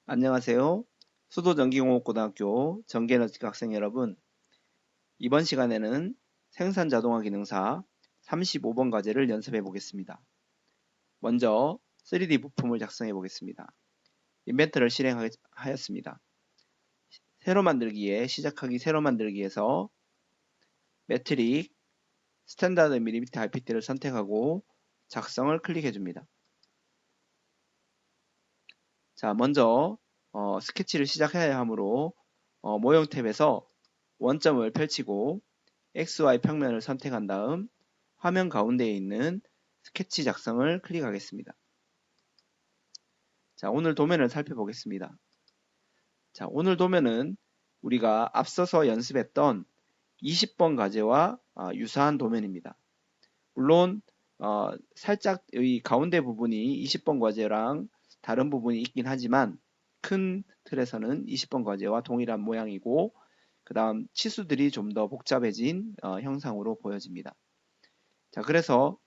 안녕하세요. 수도전기공업고등학교 전기에너지 학생 여러분, 이번 시간에는 생산자동화 기능사 35번 과제를 연습해 보겠습니다. 먼저 3D 부품을 작성해 보겠습니다. 인벤터를 실행하였습니다. 새로 만들기에 시작하기 새로 만들기에서 매트릭 스탠다드 밀리미터 RPT를 선택하고 작성을 클릭해 줍니다. 자, 먼저 스케치를 시작해야 하므로 모형 탭에서 원점을 펼치고 XY 평면을 선택한 다음 화면 가운데에 있는 스케치 작성을 클릭하겠습니다. 자, 오늘 도면을 살펴보겠습니다. 자, 오늘 도면은 우리가 앞서서 연습했던 20번 과제와 유사한 도면입니다. 물론 살짝 이 가운데 부분이 20번 과제랑 다른 부분이 있긴 하지만 큰 틀에서는 20번 과제와 동일한 모양이고 그 다음 치수들이 좀 더 복잡해진 형상으로 보여집니다. 자, 그래서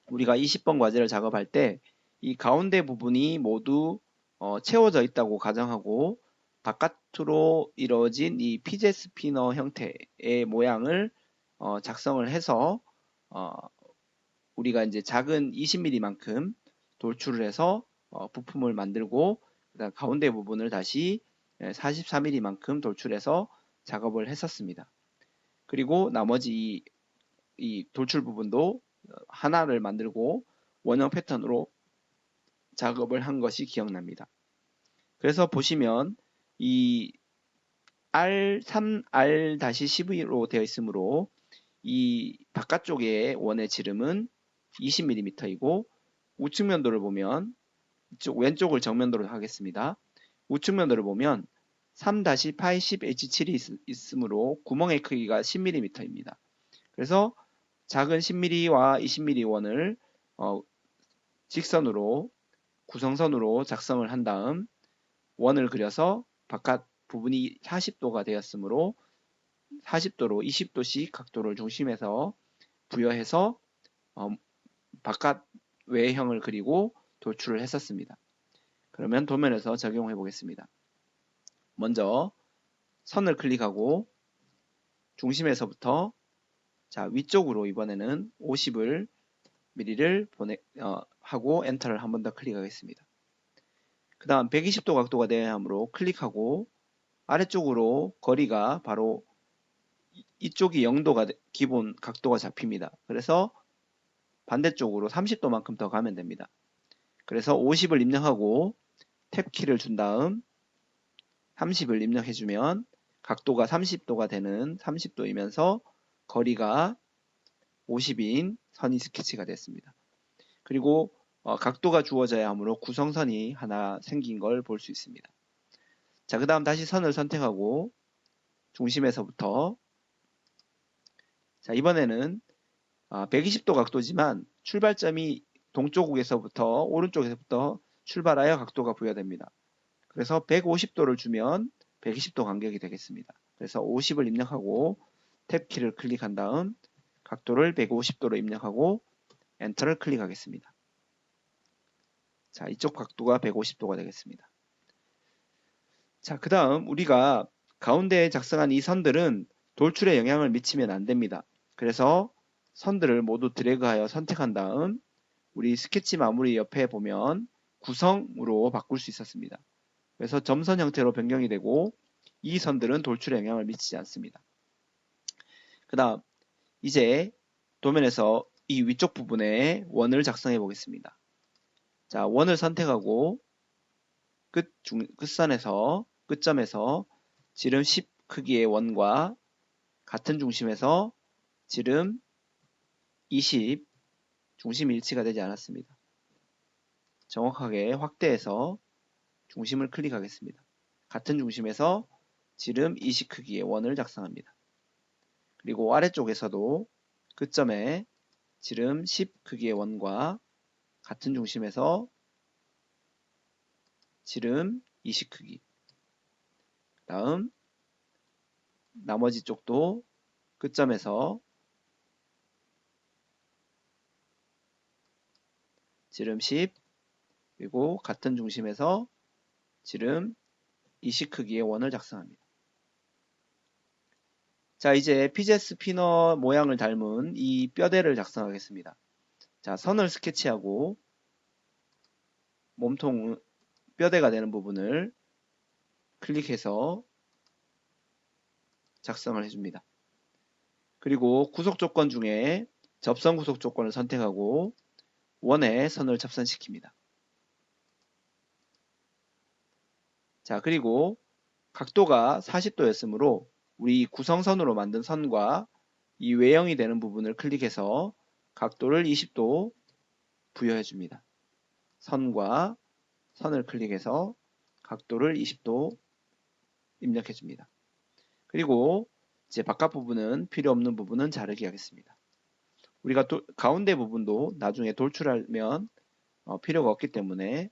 우리가 20번 과제를 작업할 때 이 가운데 부분이 모두 채워져 있다고 가정하고 바깥으로 이루어진 이 피제 스피너 형태의 모양을 작성을 해서 우리가 이제 작은 20mm만큼 돌출을 해서 부품을 만들고 그다음 가운데 부분을 다시 44mm만큼 돌출해서 작업을 했었습니다. 그리고 나머지 이 돌출 부분도 하나를 만들고 원형 패턴으로 작업을 한 것이 기억납니다. 그래서 보시면 이 R3R-12로 되어 있으므로 이 바깥쪽의 원의 지름은 20mm이고 우측면도를 보면 이쪽 왼쪽을 정면도로 하겠습니다. 우측면도를 보면 3-810H7이 있으므로 구멍의 크기가 10mm입니다. 그래서 작은 10mm와 20mm 원을 직선으로 구성선으로 작성을 한 다음 원을 그려서 바깥 부분이 40도가 되었으므로 40도로 20도씩 각도를 중심에서 부여해서 바깥 외형을 그리고 도출을 했었습니다. 그러면 도면에서 적용해 보겠습니다. 먼저 선을 클릭하고 중심에서부터 자 위쪽으로 이번에는 50을 mm를 하고 엔터를 한 번 더 클릭하겠습니다. 그 다음 120도 각도가 되어야 하므로 클릭하고 아래쪽으로 거리가 바로 이쪽이 0도가 기본 각도가 잡힙니다. 그래서 반대쪽으로 30도만큼 더 가면 됩니다. 그래서 50을 입력하고 탭키를 준 다음 30을 입력해주면 각도가 30도가 되는 30도이면서 거리가 50인 선이 스케치가 됐습니다. 그리고 각도가 주어져야 하므로 구성선이 하나 생긴 걸 볼 수 있습니다. 자, 그 다음 다시 선을 선택하고 중심에서부터 자, 이번에는 120도 각도지만 출발점이 동쪽에서부터 오른쪽에서부터 출발하여 각도가 부여됩니다. 그래서 150도를 주면 120도 간격이 되겠습니다. 그래서 50을 입력하고 탭키를 클릭한 다음 각도를 150도로 입력하고 엔터를 클릭하겠습니다. 자, 이쪽 각도가 150도가 되겠습니다. 자, 그 다음 우리가 가운데에 작성한 이 선들은 돌출에 영향을 미치면 안 됩니다. 그래서 선들을 모두 드래그하여 선택한 다음 우리 스케치 마무리 옆에 보면 구성으로 바꿀 수 있었습니다. 그래서 점선 형태로 변경이 되고 이 선들은 돌출에 영향을 미치지 않습니다. 그 다음 이제 도면에서 이 위쪽 부분에 원을 작성해 보겠습니다. 자, 원을 선택하고 끝선에서 끝점에서 지름 10 크기의 원과 같은 중심에서 지름 20 중심 일치가 되지 않았습니다. 정확하게 확대해서 중심을 클릭하겠습니다. 같은 중심에서 지름 20 크기의 원을 작성합니다. 그리고 아래쪽에서도 끝점에 지름 10 크기의 원과 같은 중심에서 지름 20 크기 다음 나머지 쪽도 끝점에서 지름 10 그리고 같은 중심에서 지름 20 크기의 원을 작성합니다. 자, 이제 피제 스피너 모양을 닮은 이 뼈대를 작성하겠습니다. 자, 선을 스케치하고 몸통 뼈대가 되는 부분을 클릭해서 작성을 해줍니다. 그리고 구속 조건 중에 접선 구속 조건을 선택하고 원에 선을 접선시킵니다. 자, 그리고 각도가 40도였으므로 우리 구성선으로 만든 선과 이 외형이 되는 부분을 클릭해서 각도를 20도 부여해 줍니다. 선과 선을 클릭해서 각도를 20도 입력해 줍니다. 그리고 이제 바깥 부분은 필요 없는 부분은 자르기 하겠습니다. 우리가 가운데 부분도 나중에 돌출하면 필요가 없기 때문에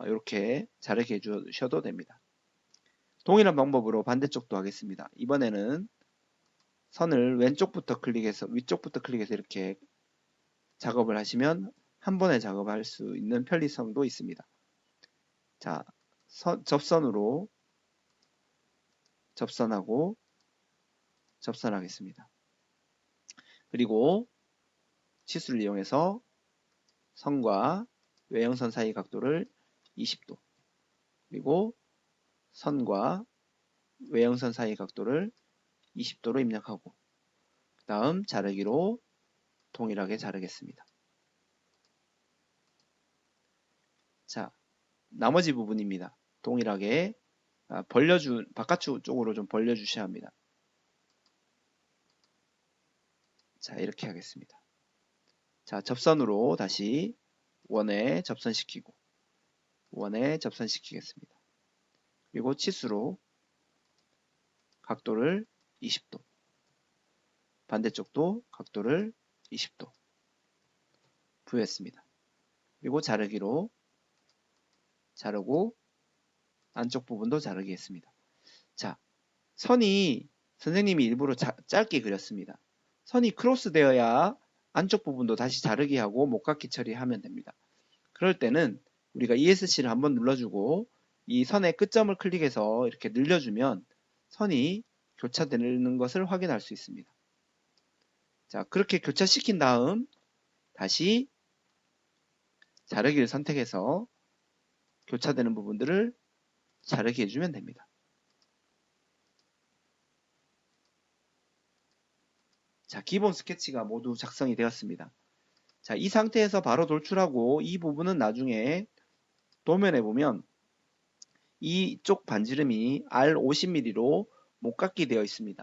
이렇게 자르게 해주셔도 됩니다. 동일한 방법으로 반대쪽도 하겠습니다. 이번에는 선을 왼쪽부터 클릭해서 위쪽부터 클릭해서 이렇게 작업을 하시면 한 번에 작업할 수 있는 편리성도 있습니다. 자, 접선으로 접선하고 접선하겠습니다. 그리고 치수를 이용해서 선과 외형선 사이 각도를 20도, 그리고 선과 외형선 사이 각도를 20도로 입력하고 그 다음 자르기로 동일하게 자르겠습니다. 자, 나머지 부분입니다. 동일하게 바깥쪽으로 좀 벌려주셔야 합니다. 자, 이렇게 하겠습니다. 자, 접선으로 다시 원에 접선시키고 원에 접선시키겠습니다. 그리고 치수로 각도를 20도, 반대쪽도 각도를 20도 부여했습니다. 그리고 자르기로 자르고 안쪽 부분도 자르기 했습니다. 자, 선이 선생님이 일부러 짧게 그렸습니다. 선이 크로스 되어야 안쪽 부분도 다시 자르기 하고 목깎이 처리하면 됩니다. 그럴 때는 우리가 ESC를 한번 눌러주고 이 선의 끝점을 클릭해서 이렇게 늘려주면 선이 교차되는 것을 확인할 수 있습니다. 자, 그렇게 교차시킨 다음 다시 자르기를 선택해서 교차되는 부분들을 자르게 해주면 됩니다. 자, 기본 스케치가 모두 작성이 되었습니다. 자, 이 상태에서 바로 돌출하고 이 부분은 나중에 도면에 보면 이쪽 반지름이 R50mm로 목깎이 되어 있습니다.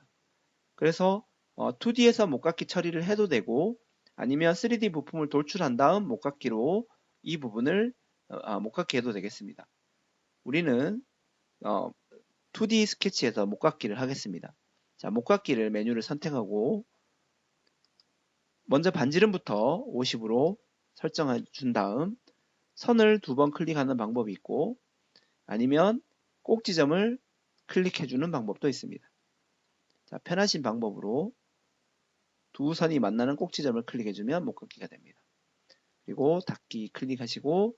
그래서 2D에서 목깎이 처리를 해도 되고 아니면 3D 부품을 돌출한 다음 목깎이로 이 부분을 목깎이 해도 되겠습니다. 우리는 2D 스케치에서 목깎이를 하겠습니다. 자, 목깎이를 메뉴를 선택하고 먼저 반지름부터 50으로 설정해 준 다음 선을 2번 클릭하는 방법이 있고 아니면 꼭지점을 클릭해 주는 방법도 있습니다. 자, 편하신 방법으로 두 선이 만나는 꼭지점을 클릭해 주면 목깎이가 됩니다. 그리고 닫기 클릭하시고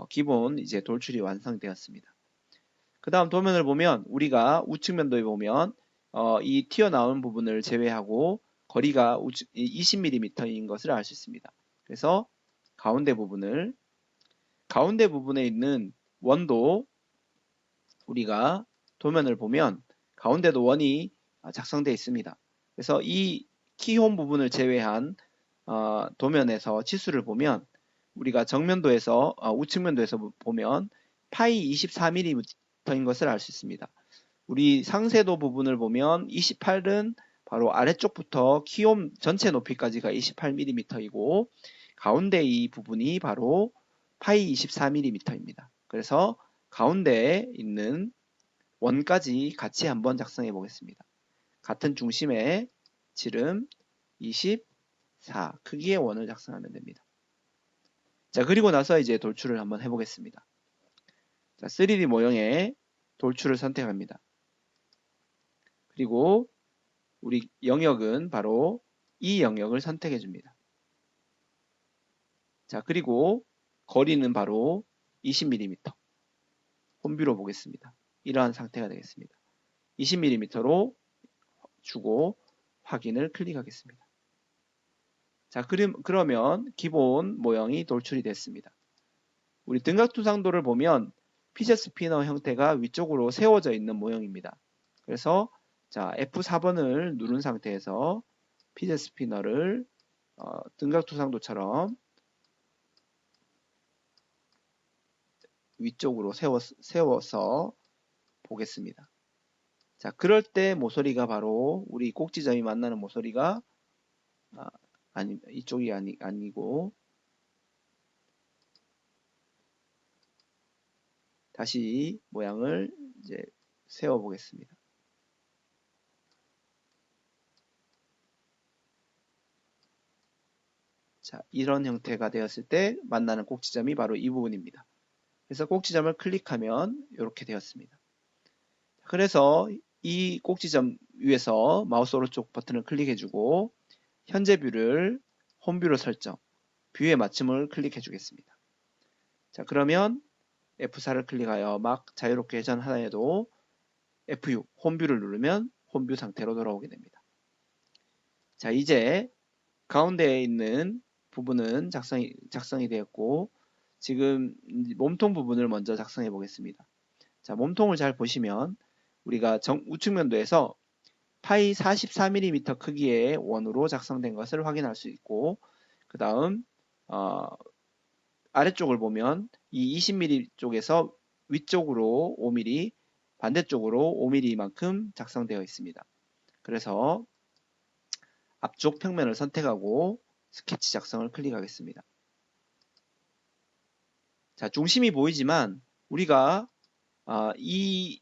기본 이제 돌출이 완성되었습니다. 그 다음 도면을 보면 우리가 우측 면도에 보면 이 튀어나온 부분을 제외하고 거리가 20mm인 것을 알 수 있습니다. 그래서 가운데 부분에 있는 원도 우리가 도면을 보면 가운데도 원이 작성되어 있습니다. 그래서 이 키홈 부분을 제외한 도면에서 치수를 보면 우리가 정면도에서 우측면도에서 보면 파이 24mm인 것을 알 수 있습니다. 우리 상세도 부분을 보면 28은 바로 아래쪽부터 키홈 전체 높이까지가 28mm이고 가운데 이 부분이 바로 파이 24mm입니다. 그래서 가운데에 있는 원까지 같이 한번 작성해 보겠습니다. 같은 중심에 지름 24 크기의 원을 작성하면 됩니다. 자, 그리고 나서 이제 돌출을 한번 해보겠습니다. 자, 3D 모형에 돌출을 선택합니다. 그리고 우리 영역은 바로 이 영역을 선택해 줍니다. 자, 그리고 거리는 바로 20mm. 홈뷰로 보겠습니다. 이러한 상태가 되겠습니다. 20mm로 주고 확인을 클릭하겠습니다. 자, 그러면 기본 모형이 돌출이 됐습니다. 우리 등각투상도를 보면 피젯 스피너 형태가 위쪽으로 세워져 있는 모형입니다. 그래서 자, F4번을 누른 상태에서 피젯 스피너를 등각투상도처럼 위쪽으로 세워서 보겠습니다. 자, 그럴 때 모서리가 바로 우리 꼭지점이 만나는 모서리가 이쪽이 아니고 다시 모양을 이제 세워 보겠습니다. 자, 이런 형태가 되었을 때 만나는 꼭지점이 바로 이 부분입니다. 그래서 꼭지점을 클릭하면 이렇게 되었습니다. 그래서 이 꼭지점 위에서 마우스 오른쪽 버튼을 클릭해주고 현재 뷰를 홈뷰로 설정, 뷰의 맞춤을 클릭해 주겠습니다. 자, 그러면 F4를 클릭하여 막 자유롭게 회전하여도 F6, 홈뷰를 누르면 홈뷰 상태로 돌아오게 됩니다. 자, 이제 가운데에 있는 부분은 작성이 되었고 지금 몸통 부분을 먼저 작성해 보겠습니다. 자, 몸통을 잘 보시면 우리가 우측면도에서 파이 44mm 크기의 원으로 작성된 것을 확인할 수 있고 그 다음 아래쪽을 보면 이 20mm 쪽에서 위쪽으로 5mm 반대쪽으로 5mm만큼 작성되어 있습니다. 그래서 앞쪽 평면을 선택하고 스케치 작성을 클릭하겠습니다. 자, 중심이 보이지만 우리가 이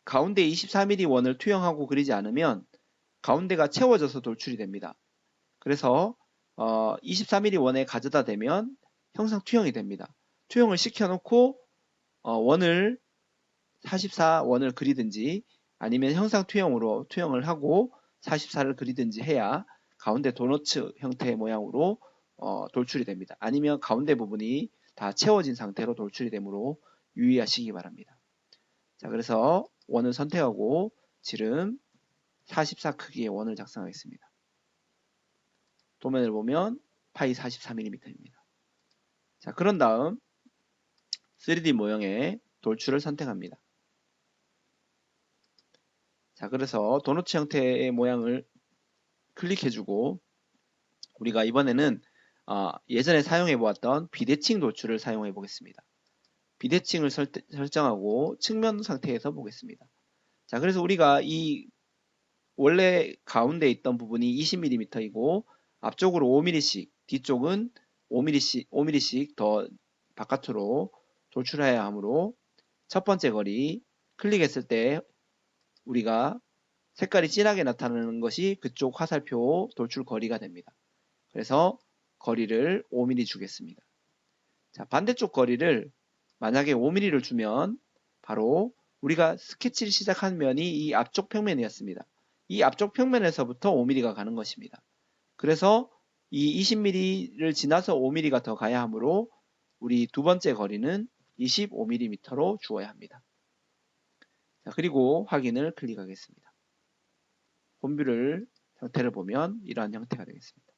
가운데 24mm 원을 투영하고 그리지 않으면 가운데가 채워져서 돌출이 됩니다. 그래서 24mm 원에 가져다 대면 형상 투영이 됩니다. 투영을 시켜놓고 원을 44원을 그리든지 아니면 형상 투영으로 투영을 하고 44를 그리든지 해야 가운데 도너츠 형태의 모양으로 돌출이 됩니다. 아니면 가운데 부분이 다 채워진 상태로 돌출이 되므로 유의하시기 바랍니다. 자, 그래서 원을 선택하고 지름 44 크기의 원을 작성하겠습니다. 도면을 보면 파이 44mm입니다. 자, 그런 다음 3D 모형의 돌출을 선택합니다. 자, 그래서 도너츠 형태의 모양을 클릭해주고 우리가 이번에는 예전에 사용해 보았던 비대칭 돌출을 사용해 보겠습니다. 비대칭을 설정하고 측면 상태에서 보겠습니다. 자, 그래서 우리가 이 원래 가운데 있던 부분이 20mm이고 앞쪽으로 5mm씩, 뒤쪽은 5mm씩 더 바깥으로 돌출해야 하므로 첫 번째 거리 클릭했을 때 우리가 색깔이 진하게 나타나는 것이 그쪽 화살표 돌출 거리가 됩니다. 그래서 거리를 5mm 주겠습니다. 자, 반대쪽 거리를 만약에 5mm를 주면 바로 우리가 스케치를 시작한 면이 이 앞쪽 평면이었습니다. 이 앞쪽 평면에서부터 5mm가 가는 것입니다. 그래서 이 20mm를 지나서 5mm가 더 가야 하므로 우리 두 번째 거리는 25mm로 주어야 합니다. 자, 그리고 확인을 클릭하겠습니다. 홈뷰를 형태를 보면 이러한 형태가 되겠습니다.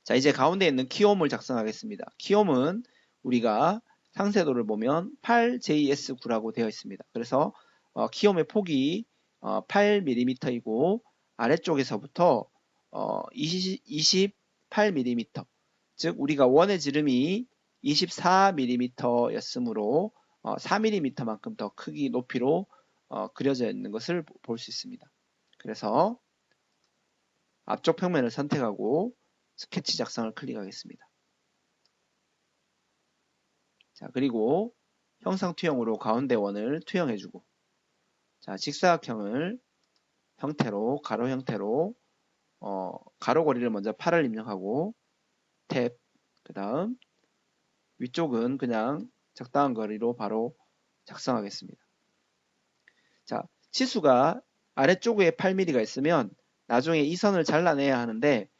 자, 이제 가운데 있는 키홈을 작성하겠습니다. 키홈은 우리가 상세도를 보면 8JS9라고 되어 있습니다. 그래서 키홈의 폭이 8mm이고 아래쪽에서부터 28mm, 즉 우리가 원의 지름이 24mm였으므로 4mm만큼 더 크기 높이로 그려져 있는 것을 볼 수 있습니다. 그래서 앞쪽 평면을 선택하고 스케치 작성을 클릭하겠습니다. 자, 그리고 형상 투영으로 가운데 원을 투영해주고 자, 직사각형을 형태로 가로 형태로 가로 거리를 먼저 8을 입력하고 탭, 그 다음 위쪽은 그냥 적당한 거리로 바로 작성하겠습니다. 자, 치수가 아래쪽에 8mm가 있으면 나중에 이 선을 잘라내야 하는데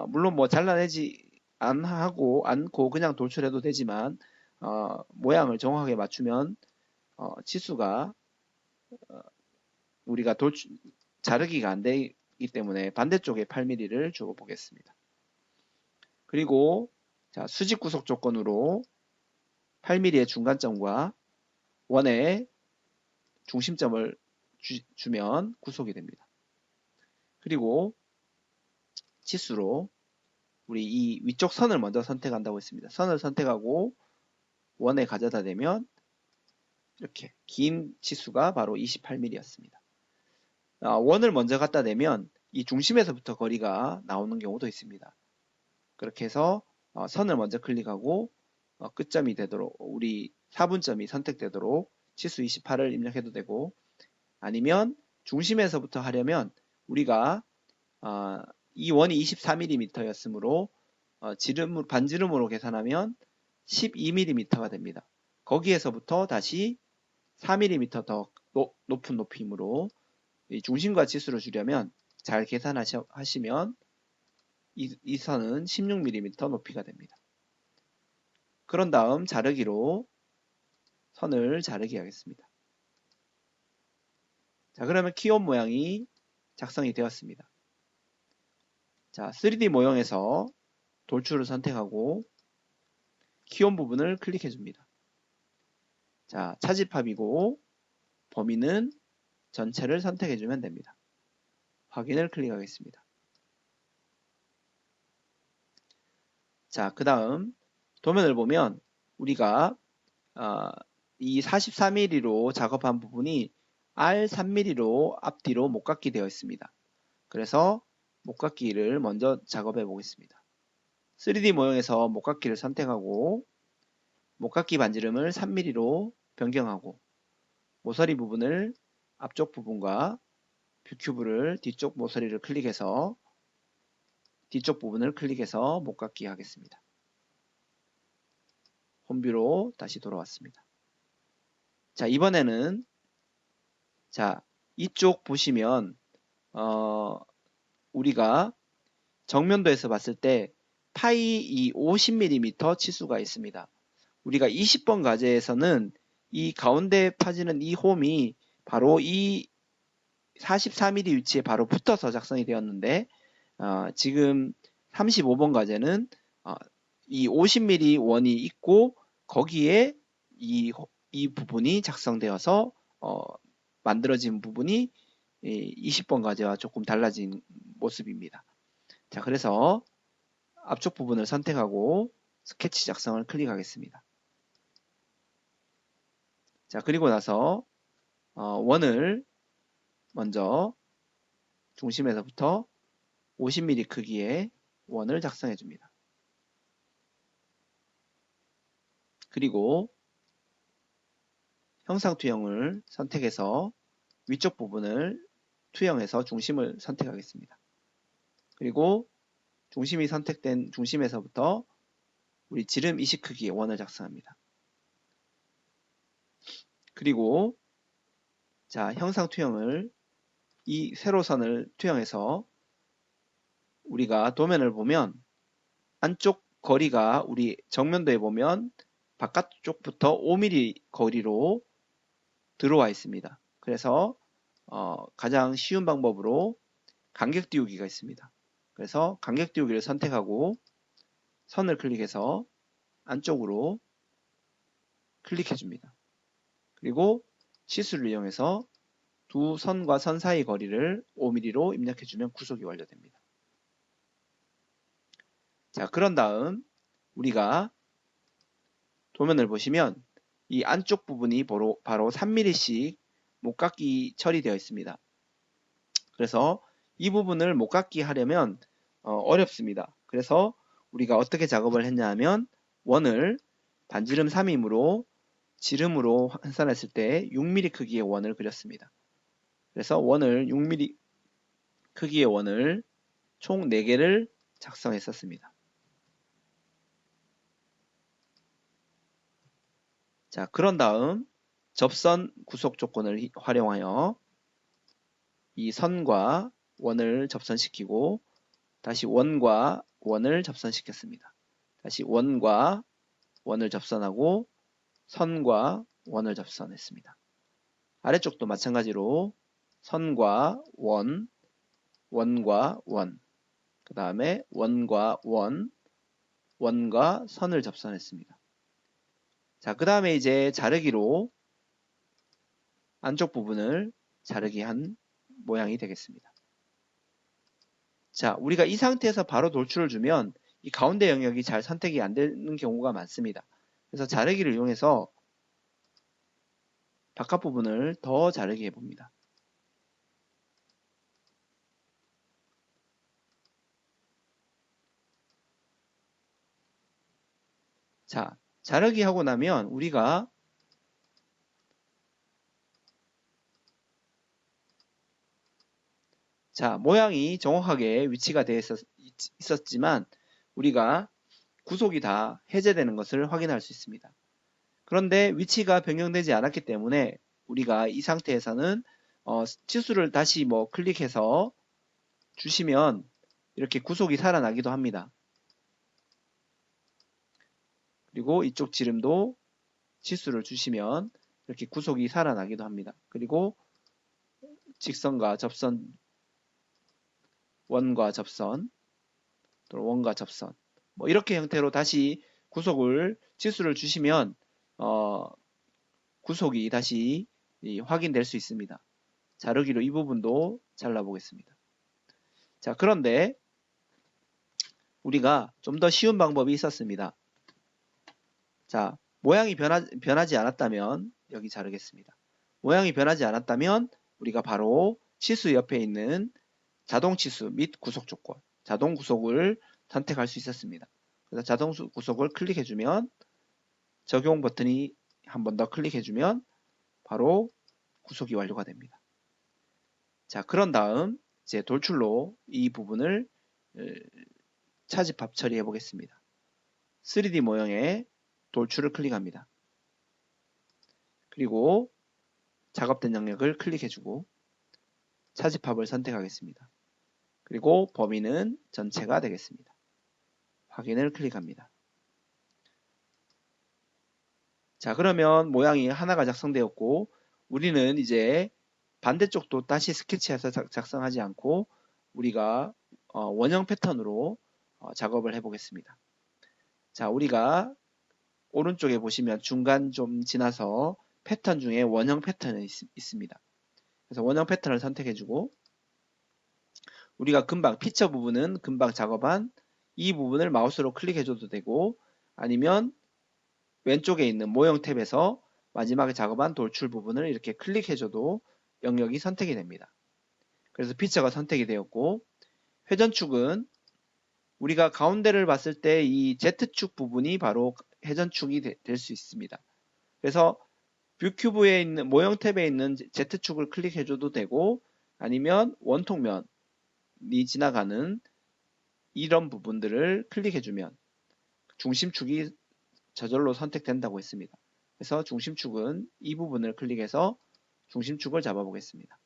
물론 뭐 잘라내지 않고 그냥 돌출해도 되지만 모양을 정확하게 맞추면 치수가 우리가 자르기가 안 되기 때문에 반대쪽에 8mm를 주어 보겠습니다. 그리고 자, 수직 구속 조건으로 8mm의 중간점과 원의 중심점을 주면 구속이 됩니다. 그리고 치수로 우리 이 위쪽 선을 먼저 선택한다고 했습니다. 선을 선택하고 원에 가져다 대면 이렇게 긴 치수가 바로 28mm였습니다. 원을 먼저 갖다 대면 이 중심에서부터 거리가 나오는 경우도 있습니다. 그렇게 해서 선을 먼저 클릭하고 끝점이 되도록 우리 4분점이 선택되도록 치수 28을 입력해도 되고, 아니면 중심에서부터 하려면 우리가 이 원이 24mm였으므로 반지름으로 계산하면 12mm가 됩니다. 거기에서부터 다시 4mm 더 높은 높이므로 이 중심과 치수를 주려면 잘 계산하시면 이 선은 16mm 높이가 됩니다. 그런 다음 자르기로 선을 자르게 하겠습니다. 자, 그러면 키온 모양이 작성이 되었습니다. 자, 3D 모형에서 돌출을 선택하고 키온 부분을 클릭해 줍니다. 자, 차집합이고 범위는 전체를 선택해 주면 됩니다. 확인을 클릭하겠습니다. 자, 그 다음 도면을 보면 우리가 이 44mm로 작업한 부분이 R3mm로 앞뒤로 못깎기 되어 있습니다. 그래서 못깎기를 먼저 작업해 보겠습니다. 3D 모형에서 못깎기를 선택하고 못깎기 반지름을 3mm로 변경하고 모서리 부분을 앞쪽 부분과 뷰큐브를 뒤쪽 모서리를 클릭해서 뒤쪽 부분을 클릭해서 못깎기 하겠습니다. 홈뷰로 다시 돌아왔습니다. 자, 이번에는 자, 이쪽 보시면 우리가 정면도에서 봤을 때 파이 이 50mm 치수가 있습니다. 우리가 20번 과제에서는 이 가운데 파지는 이 홈이 바로 이 44mm 위치에 바로 붙어서 작성이 되었는데 지금 35번 과제는 이 50mm 원이 있고 거기에 이 부분이 작성되어서 만들어진 부분이 20번 과제와 조금 달라진 모습입니다. 자, 그래서 앞쪽 부분을 선택하고 스케치 작성을 클릭하겠습니다. 자, 그리고 나서 원을 먼저 중심에서부터 50mm 크기의 원을 작성해 줍니다. 그리고 형상 투영을 선택해서 위쪽 부분을 투영해서 중심을 선택하겠습니다. 그리고 중심이 선택된 중심에서부터 우리 지름 20 크기의 원을 작성합니다. 그리고 자, 형상 투영을 이 세로선을 투영해서 우리가 도면을 보면 안쪽 거리가 우리 정면도에 보면 바깥쪽부터 5mm 거리로 들어와 있습니다. 그래서 가장 쉬운 방법으로 간격 띄우기가 있습니다. 그래서 간격 띄우기를 선택하고 선을 클릭해서 안쪽으로 클릭해 줍니다. 그리고 치수를 이용해서 두 선과 선 사이 거리를 5mm로 입력해 주면 구속이 완료됩니다. 자, 그런 다음 우리가 도면을 보시면 이 안쪽 부분이 바로 3mm씩 못깎기 처리되어 있습니다. 그래서 이 부분을 못깎기 하려면 어렵습니다. 그래서 우리가 어떻게 작업을 했냐 하면 원을 반지름 3임으로 지름으로 환산했을 때 6mm 크기의 원을 그렸습니다. 그래서 6mm 크기의 원을 총 4개를 작성했었습니다. 자, 그런 다음 접선 구속 조건을 활용하여 이 선과 원을 접선시키고 다시 원과 원을 접선시켰습니다. 다시 원과 원을 접선하고 선과 원을 접선했습니다. 아래쪽도 마찬가지로 선과 원, 원과 원, 그 다음에 원과 원, 원과 선을 접선했습니다. 자, 그 다음에 이제 자르기로 안쪽 부분을 자르기 한 모양이 되겠습니다. 자, 우리가 이 상태에서 바로 돌출을 주면 이 가운데 영역이 잘 선택이 안 되는 경우가 많습니다. 그래서 자르기를 이용해서 바깥 부분을 더 자르게 해봅니다. 자, 자르기 하고 나면 우리가 자, 모양이 정확하게 위치가 되어 있었지만 우리가 구속이 다 해제되는 것을 확인할 수 있습니다. 그런데 위치가 변경되지 않았기 때문에 우리가 이 상태에서는 치수를 다시 클릭해서 주시면 이렇게 구속이 살아나기도 합니다. 그리고 이쪽 지름도 치수를 주시면 이렇게 구속이 살아나기도 합니다. 그리고 직선과 접선, 원과 접선, 또 원과 접선, 이렇게 형태로 다시 구속을 치수를 주시면 구속이 다시 확인될 수 있습니다. 자르기로 이 부분도 잘라보겠습니다. 자, 그런데 우리가 좀 더 쉬운 방법이 있었습니다. 자, 모양이 변하지 않았다면 여기 자르겠습니다. 모양이 변하지 않았다면 우리가 바로 치수 옆에 있는 자동 치수 및 구속 조건, 자동 구속을 선택할 수 있었습니다. 그래서 자동 구속을 클릭해주면 적용 버튼이 한 번 더 클릭해주면 바로 구속이 완료가 됩니다. 자, 그런 다음 이제 돌출로 이 부분을 차집합 처리해 보겠습니다. 3D 모형에 돌출을 클릭합니다. 그리고 작업된 영역을 클릭해주고 차집합을 선택하겠습니다. 그리고 범위는 전체가 되겠습니다. 확인을 클릭합니다. 자, 그러면 모양이 하나가 작성되었고 우리는 이제 반대쪽도 다시 스케치해서 작성하지 않고 우리가 원형 패턴으로 작업을 해보겠습니다. 자, 우리가 오른쪽에 보시면 중간 좀 지나서 패턴 중에 원형 패턴이 있습니다. 그래서 원형 패턴을 선택해주고 우리가 금방 피처 부분은 금방 작업한 이 부분을 마우스로 클릭해줘도 되고 아니면 왼쪽에 있는 모형 탭에서 마지막에 작업한 돌출 부분을 이렇게 클릭해줘도 영역이 선택이 됩니다. 그래서 피처가 선택이 되었고 회전축은 우리가 가운데를 봤을 때 이 Z축 부분이 바로 회전축이 될 수 있습니다. 그래서 뷰큐브에 있는 모형 탭에 있는 Z축을 클릭해줘도 되고 아니면 원통면이 지나가는 이런 부분들을 클릭해주면 중심축이 저절로 선택된다고 했습니다. 그래서 중심축은 이 부분을 클릭해서 중심축을 잡아보겠습니다.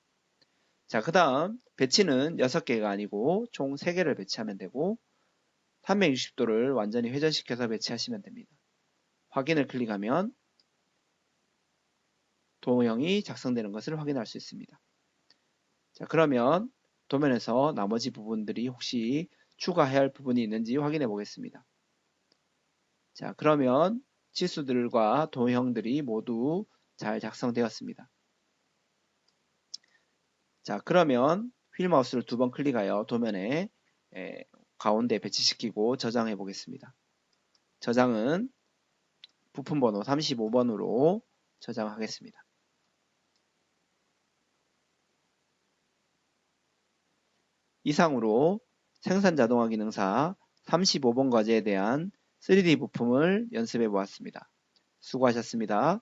자, 그 다음 배치는 6개가 아니고 총 3개를 배치하면 되고 360도를 완전히 회전시켜서 배치하시면 됩니다. 확인을 클릭하면 도형이 작성되는 것을 확인할 수 있습니다. 자, 그러면 도면에서 나머지 부분들이 혹시 추가해야 할 부분이 있는지 확인해 보겠습니다. 자, 그러면 치수들과 도형들이 모두 잘 작성되었습니다. 자, 그러면 휠 마우스를 2번 클릭하여 도면에 가운데 배치시키고 저장해 보겠습니다. 저장은 부품 번호 35번으로 저장하겠습니다. 이상으로 생산 자동화 기능사 35번 과제에 대한 3D 부품을 연습해 보았습니다. 수고하셨습니다.